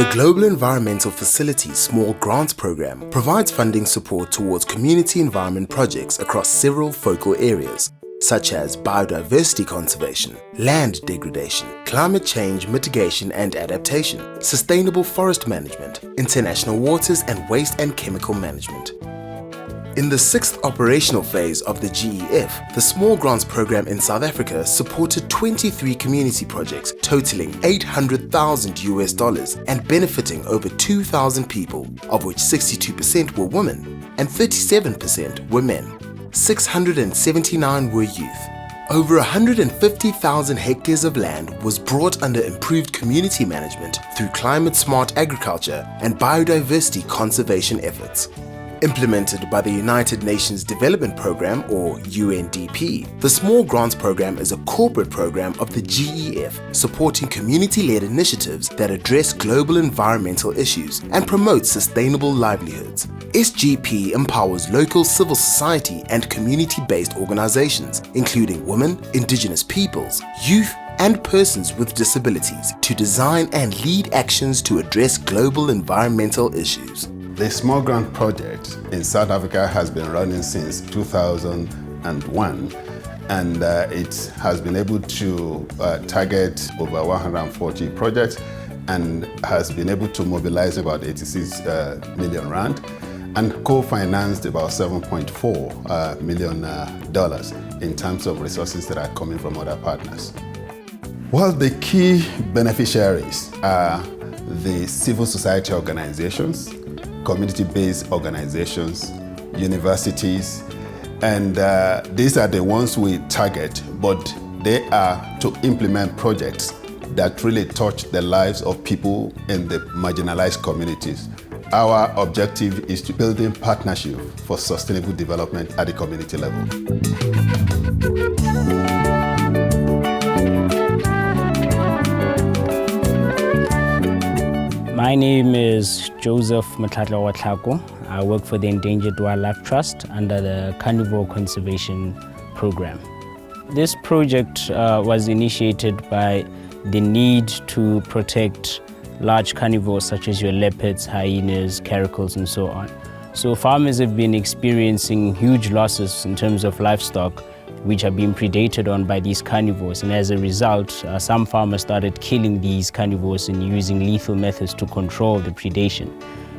The Global Environmental Facilities Small Grants Program provides funding support towards community environment projects across several focal areas, such as biodiversity conservation, land degradation, climate change mitigation and adaptation, sustainable forest management, international waters and waste and chemical management. In the 6th operational phase of the GEF, the Small Grants Program in South Africa supported 23 community projects totaling $800,000 and benefiting over 2,000 people, of which 62% were women and 37% were men. 679 were youth. Over 150,000 hectares of land was brought under improved community management through climate-smart agriculture and biodiversity conservation efforts. Implemented by the United Nations Development Programme, or UNDP, the Small Grants Program is a corporate program of the GEF supporting community-led initiatives that address global environmental issues and promote sustainable livelihoods. SGP empowers local civil society and community-based organizations, including women, indigenous peoples, youth, and persons with disabilities, to design and lead actions to address global environmental issues. The Small Grant Project in South Africa has been running since 2001, and it has been able to target over 140 projects and has been able to mobilize about 86 million rand and co-financed about $7.4 million in terms of resources that are coming from other partners. Well, the key beneficiaries are the civil society organizations, community-based organizations, universities, and these are the ones we target, but they are to implement projects that really touch the lives of people in the marginalized communities. Our objective is to build in partnership for sustainable development at the community level. My name is Joseph Mathavhela. I work for the Endangered Wildlife Trust under the Carnivore Conservation Program. This project was initiated by the need to protect large carnivores such as your leopards, hyenas, caracals, and so on. So farmers have been experiencing huge losses in terms of livestock which are being predated on by these carnivores, and as a result, some farmers started killing these carnivores and using lethal methods to control the predation.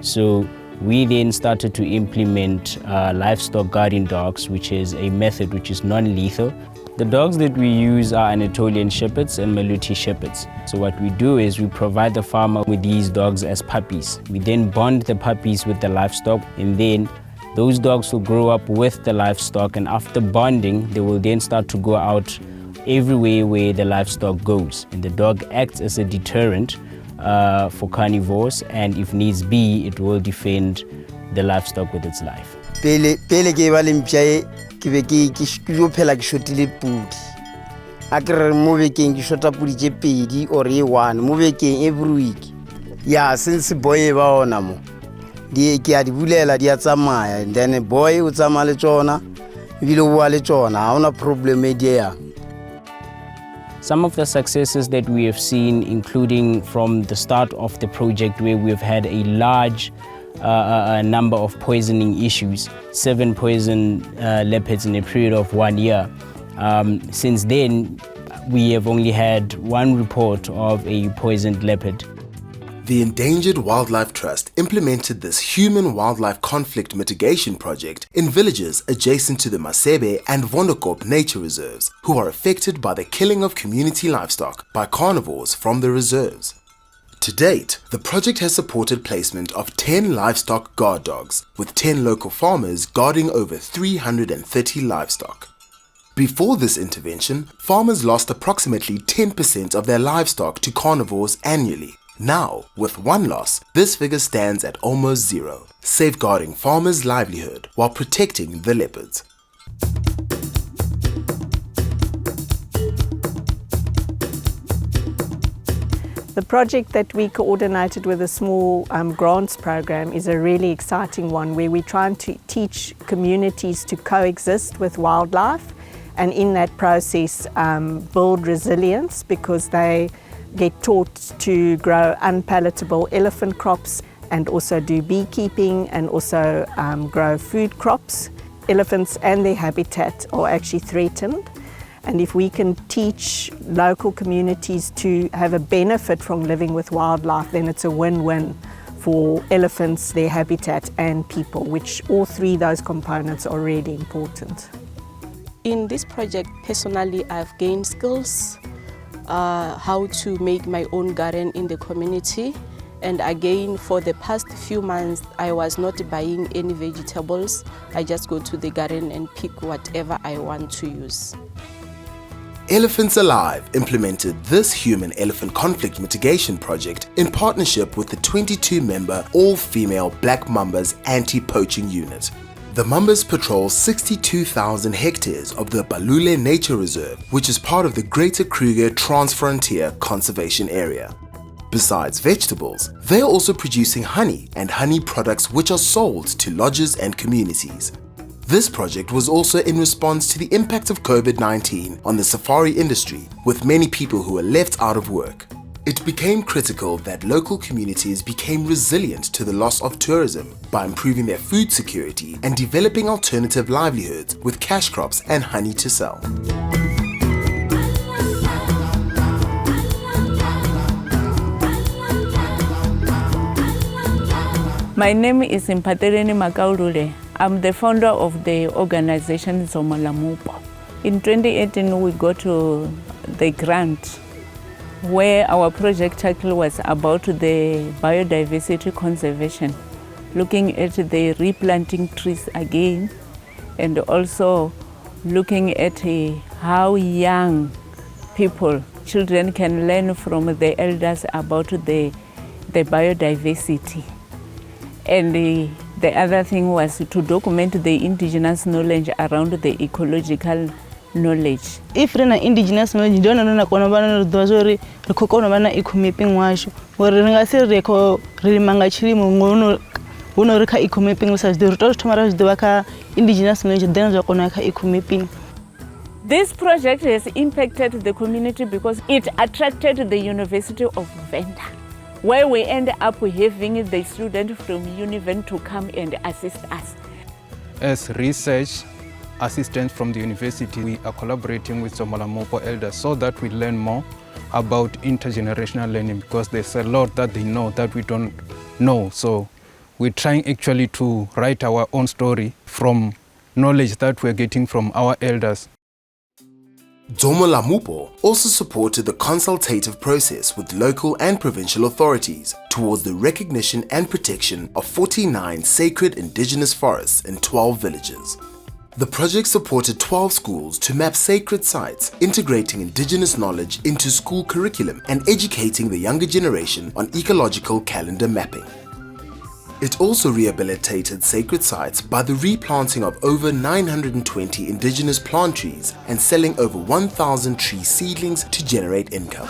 So we then started to implement livestock guardian dogs, which is a method which is non-lethal. The dogs that we use are Anatolian Shepherds and Maluti Shepherds. So what we do is we provide the farmer with these dogs as puppies. We then bond the puppies with the livestock, and then those dogs will grow up with the livestock, and after bonding, they will then start to go out everywhere where the livestock goes. And the dog acts as a deterrent for carnivores, and if needs be, it will defend the livestock with its life. Pele ke ba le mpya ke be ke yo phela ke shotile pudi. A ke re mo bekeng ke shota pudi tse pedi or e one mo bekeng every week. Ya since boy ba ona mo. Di ke a di bulela di a tsamaya, and then boy o tsamaya le tsona ebile o bua le tsona ha ona problem e dia. Some of the successes that we have seen, including from the start of the project, where we've had a large number of poisoning issues, 7 poisoned leopards in a period of 1 year. Since then, we have only had 1 report of a poisoned leopard. The Endangered Wildlife Trust implemented this human-wildlife conflict mitigation project in villages adjacent to the Masebe and Vondokop nature reserves, who are affected by the killing of community livestock by carnivores from the reserves. To date, the project has supported placement of 10 livestock guard dogs, with 10 local farmers guarding over 330 livestock. Before this intervention, farmers lost approximately 10% of their livestock to carnivores annually. Now, with 1 loss, this figure stands at almost 0, safeguarding farmers' livelihood while protecting the leopards. The project that we coordinated with the Small Grants Program is a really exciting one, where we're trying to teach communities to coexist with wildlife, and in that process build resilience, because they get taught to grow unpalatable elephant crops and also do beekeeping and also grow food crops. Elephants and their habitat are actually threatened. And if we can teach local communities to have a benefit from living with wildlife, then it's a win-win for elephants, their habitat and people, which all three of those components are really important. In this project, personally, I've gained skills, how to make my own garden in the community. And again, for the past few months, I was not buying any vegetables. I just go to the garden and pick whatever I want to use. Elephants Alive implemented this human-elephant conflict mitigation project in partnership with the 22-member all-female Black Mambas Antipoaching Unit. The Mambas patrol 62,000 hectares of the Balule Nature Reserve, which is part of the Greater Kruger Transfrontier Conservation Area. Besides vegetables, they are also producing honey and honey products which are sold to lodges and communities. This project was also in response to the impact of COVID-19 on the safari industry, with many people who were left out of work. It became critical that local communities became resilient to the loss of tourism by improving their food security and developing alternative livelihoods with cash crops and honey to sell. My name is Mmaleroba. I'm the founder of the organization Dzomo la Mupo. In 2018, we got to the grant where our project title was about the biodiversity conservation, looking at the replanting trees again, and also looking at how young people, children can learn from the elders about the biodiversity. And the other thing was to document the indigenous knowledge around the ecological knowledge. If we have indigenous knowledge, we don't know what we eco-mapping was. We indigenous knowledge, then eco-mapping. This project has impacted the community because it attracted the University of Venda, where we end up having the students from UNIVEN to come and assist us. As research assistants from the university, we are collaborating with Dzomo la Mupo elders so that we learn more about intergenerational learning, because there's a lot that they know that we don't know. So we're trying actually to write our own story from knowledge that we're getting from our elders. Dzomo la Mupo also supported the consultative process with local and provincial authorities towards the recognition and protection of 49 sacred indigenous forests in 12 villages. The project supported 12 schools to map sacred sites, integrating indigenous knowledge into school curriculum and educating the younger generation on ecological calendar mapping. It also rehabilitated sacred sites by the replanting of over 920 indigenous plant trees and selling over 1,000 tree seedlings to generate income.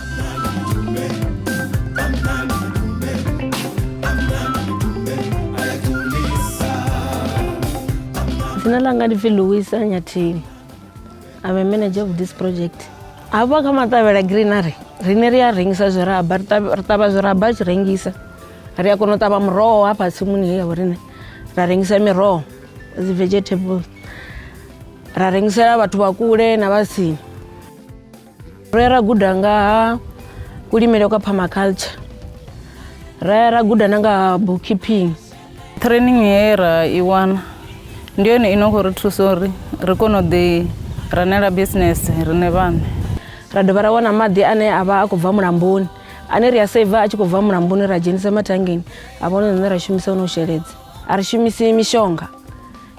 I'm a manager of this project. I work at Mathavhela Greenery Cooperative. Ria kono taba mroho hapa simuni hiya warine ra rengisa miroho the vegetables ra rengisa bathu bakule na basini ra gudanga kulimela kwa permaculture ra gudana nga bookkeeping. Training era iwana ndio ni inokho thusori re kono the ranela business rene vana ra dovara wana madi ane ava akubva mulamboni ane ri aseva achikubva mulamboni ra jenisa matangeni abona nne ra shumisa uno sheledzi ari shumisi mishonga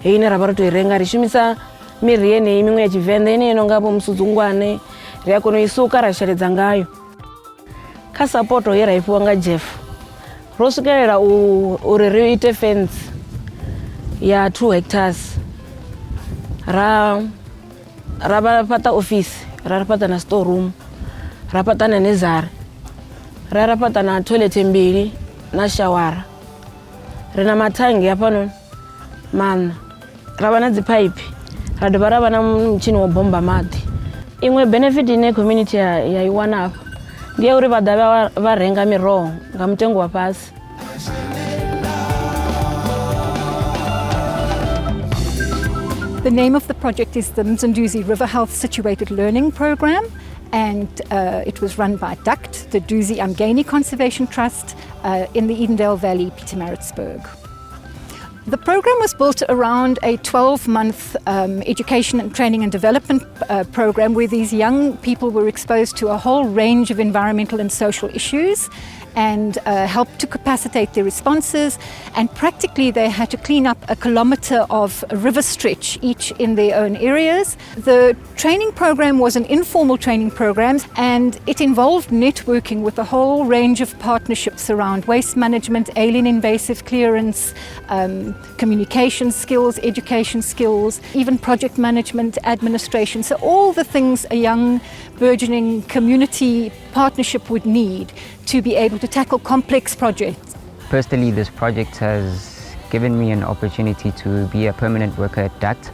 heine ra bara to irenga ri shumisa miri yene imwe ya Tshivenda ine inonga musudzungwane ri yakono isuka ra sheledza ngayo ka support ye ra ifiwa nga GEF ro swikelela uri ri ite fence ya 2 hectares ra pata office ra pata na store room ra pata na nezari ra pata na toilet mbili na shawara rina matangi hapa man ra bana dzi pipe ra dovha bana mchini wo bomba mati imwe benefit ine community ya iwana hapa ndi ya uri vha ḓa vha renga miroho nga mutengo wa fhasi. The name of the project is the Mzanduzi River Health Situated Learning Program, and it was run by DUCT, the Duzi-Umngeni Conservation Trust, in the Edendale Valley, Pietermaritzburg. The program was built around a 12-month education and training and development program where these young people were exposed to a whole range of environmental and social issues and helped to capacitate their responses, and practically they had to clean up 1 kilometre of a river stretch each in their own areas. The training program was an informal training program, and it involved networking with a whole range of partnerships around waste management, alien invasive clearance, communication skills, education skills, even project management, administration. So all the things a young burgeoning community partnership would need to be able to tackle complex projects. Personally, this project has given me an opportunity to be a permanent worker at DUCT.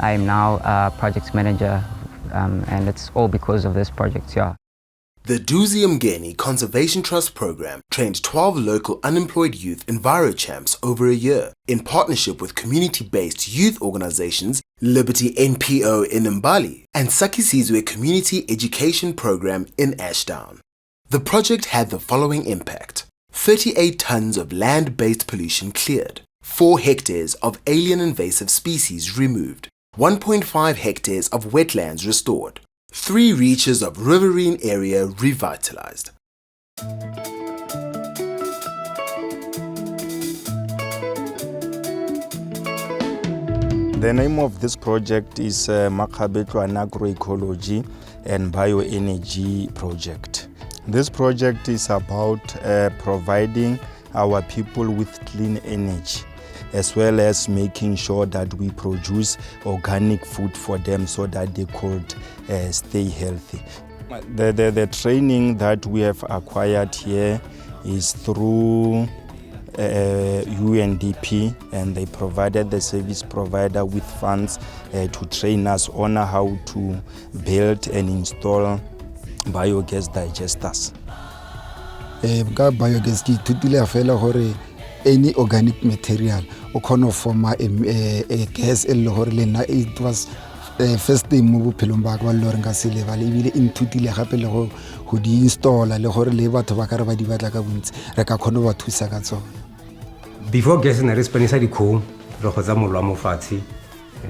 I am now a project manager, and it's all because of this project, yeah. The Duzi-Umngeni Conservation Trust program trained 12 local unemployed youth enviro-champs over a year in partnership with community-based youth organizations Liberty NPO in Mbali and Sakisizwe Community Education Program in Ashdown. The project had the following impact: 38 tons of land-based pollution cleared, 4 hectares of alien invasive species removed, 1.5 hectares of wetlands restored, 3 reaches of riverine area revitalized. The name of this project is Mathavhela Agroecology and Bioenergy Project. This project is about providing our people with clean energy, as well as making sure that we produce organic food for them so that they could stay healthy. The training that we have acquired here is through UNDP, and they provided the service provider with funds to train us on how to build and install biogas digesters. Biogas ki tutile fela hore any organic material o kgona form a gas e le hore lena it was first time mo bophelong ba ka le hore nka se lebale ebile intutile gape le go di installa le hore le batho ba ka re ba di batla ka bontsi re ka kgona ba thusa ka tsona. Before gas ne re spanisa dikgong re go tsa molwa mo fatshe,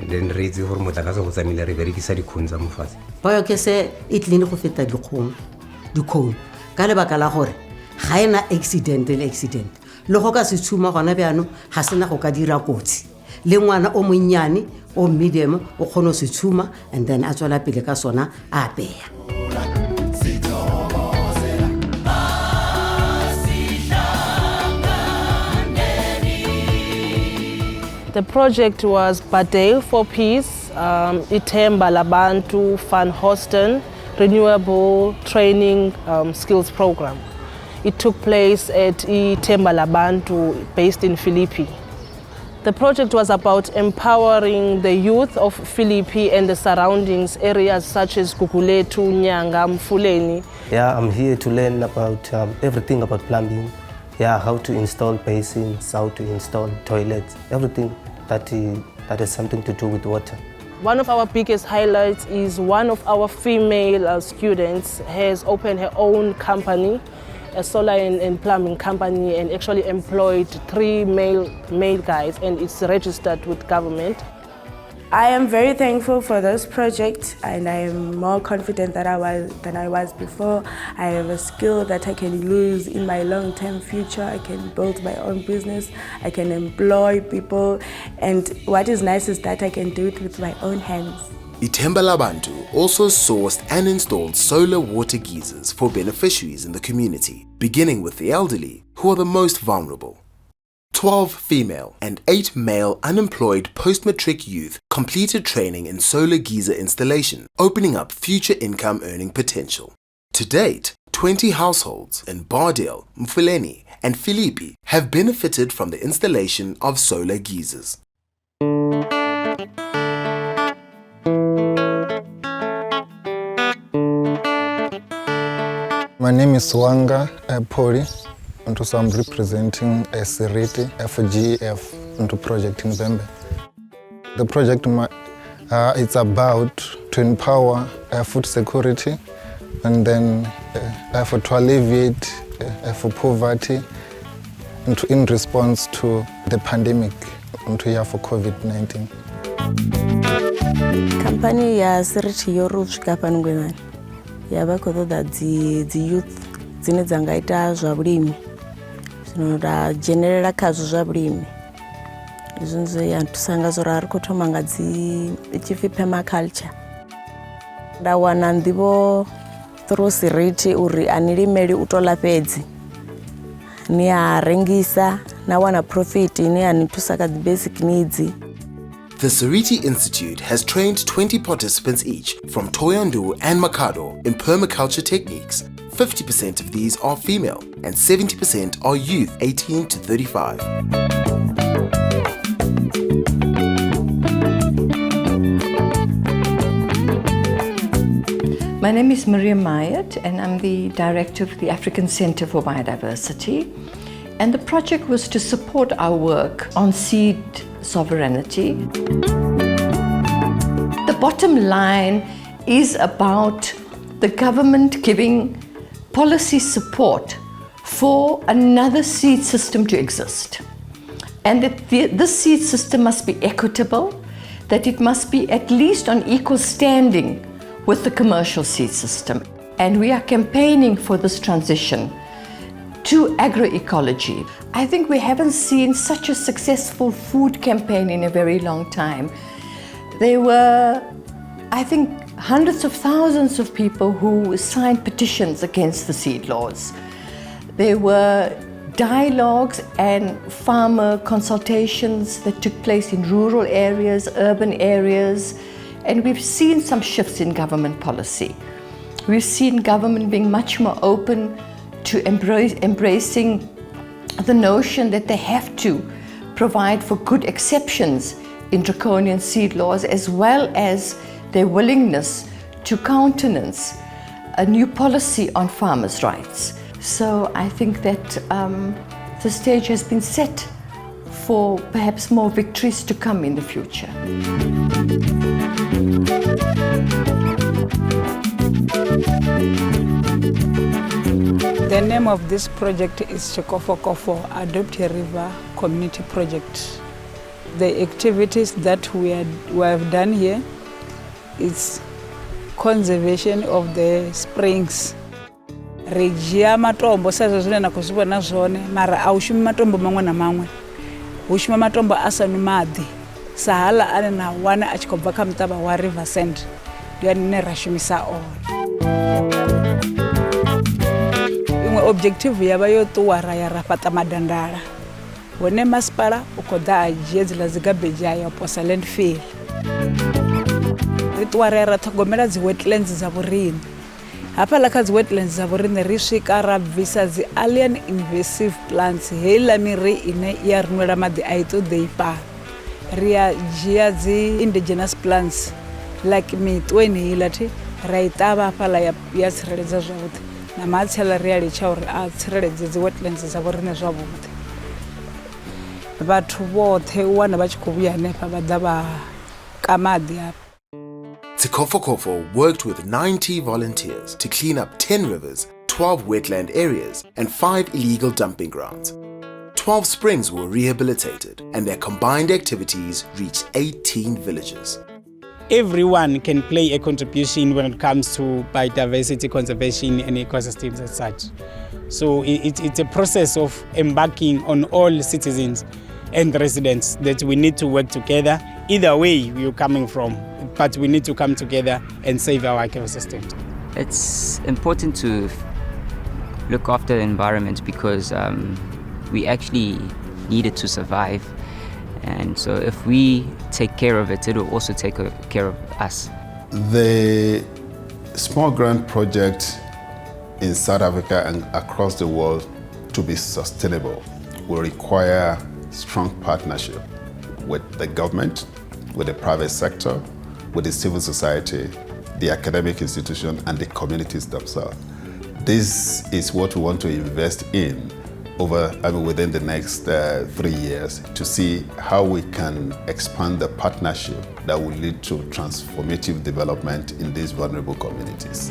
then re itse gore motlakase go tsamile re berekisa dikgong tsa mo fatshe. Biogas e tlile go feta dikgong ka lebaka la gore ga ena accident le go ka se tshuma gona bjano ga sena go ka dira kotsi le ngwana o monnyane o medium o kgona se tshuma and then a tswela pele ka sona a beya. The project was Badale for Peace, iThemba Labantu Van Hosten Renewable Training Skills Program. It took place at iThemba Labantu based in Philippi. The project was about empowering the youth of Philippi and the surroundings areas such as Guguletu, Nyanga, Mfuleni. Yeah, I'm here to learn about everything about plumbing. Yeah, how to install basins, how to install toilets, everything that has something to do with water. One of our biggest highlights is one of our female students has opened her own company, a solar and plumbing company, and actually employed 3 male guys, and it's registered with government. I am very thankful for this project, and I am more confident than I was before. I have a skill that I can use in my long-term future. I can build my own business, I can employ people, and what is nice is that I can do it with my own hands. iThemba Labantu also sourced and installed solar water geysers for beneficiaries in the community, beginning with the elderly, who are the most vulnerable. 12 female and 8 male unemployed post-matric youth completed training in solar geyser installation, opening up future income earning potential. To date, 20 households in Badale, Mfuleni and Philippi have benefited from the installation of solar geysers. My name is Wanga Poli, and so I'm representing Seriti for GEF into Project Endangered. The project it's about to empower food security and then to alleviate for poverty and in response to the pandemic for COVID-19. Company ya Seriti yorusvika pano ngwenani yava kutoda dzi youth dzine dzangaita zva vurimi zvinoda generera khazvo zva vurimi izvonzo yantusanga zvo rari kutoma nga ichifi permaculture ndawana ndivo through Seriti uri anirimeli utola fedzi ni arengisa nawana profit ni anitusaka the basic needs. The Seriti Institute has trained 20 participants each from Thohoyandou and Makhado in permaculture techniques. 50% of these are female and 70% are youth 18 to 35. My name is Miriam Mayat and I'm the director of the African Centre for Biodiversity. And the project was to support our work on seed sovereignty. The bottom line is about the government giving policy support for another seed system to exist. And that this seed system must be equitable, that it must be at least on equal standing with the commercial seed system. And we are campaigning for this transition to agroecology. I think we haven't seen such a successful food campaign in a very long time. There were, I think, hundreds of thousands of people who signed petitions against the seed laws. There were dialogues and farmer consultations that took place in rural areas, urban areas, and we've seen some shifts in government policy. We've seen government being much more open to embracing the notion that they have to provide for good exceptions in draconian seed laws, as well as their willingness to countenance a new policy on farmers' rights. So I think that the stage has been set for perhaps more victories to come in the future. The name of this project is Tshikofokofo, Adopt a River Community Project. The activities that we have done here is conservation of the springs. Regia matombo sazo zvine na kuzvibona zvone mara aushumi matombo mamwe na mamwe. Ushuma matombo asanu madhi. Sahala ane na wana achikobva kamutaba wa River Sand. Ndiyo nine rashumisa on. Objective yava yotuwara ya rafata madandara. Wone masipala ukoda ajiezi la zigabeji ya posa landfill. Rituwara ya ratagomela zi wetlands za vurimi. Hapa laka zi wetlands za vurimi rishika rabvisa zi alien invasive plants. Heila miri ine ya runwela madi aito deipa. Ria jia zi indigenous plants. Like mitweni hilati. Raitaba pala ya sireleza zwavuti. Na matshela reali chauri a tsireledze dzi wetlands za vurine zwavhuḓi. Vhathu vhoṱhe u wana vha tshi khou vhuya hanefha vha ḓa vha ka maḓi hapa. Tshikofokofo worked with 90 volunteers to clean up 10 rivers, 12 wetland areas and 5 illegal dumping grounds. 12 springs were rehabilitated and their combined activities reached 18 villages. Everyone can play a contribution when it comes to biodiversity conservation and ecosystems as such. So it's a process of embarking on all citizens and residents that we need to work together. Either way we're coming from, but we need to come together and save our ecosystems. It's important to look after the environment because we actually need it to survive. And so if we take care of it, it will also take care of us. The small grant project in South Africa and across the world to be sustainable will require strong partnership with the government, with the private sector, with the civil society, the academic institution, and the communities themselves. This is what we want to invest in within the next 3 years to see how we can expand the partnership that will lead to transformative development in these vulnerable communities.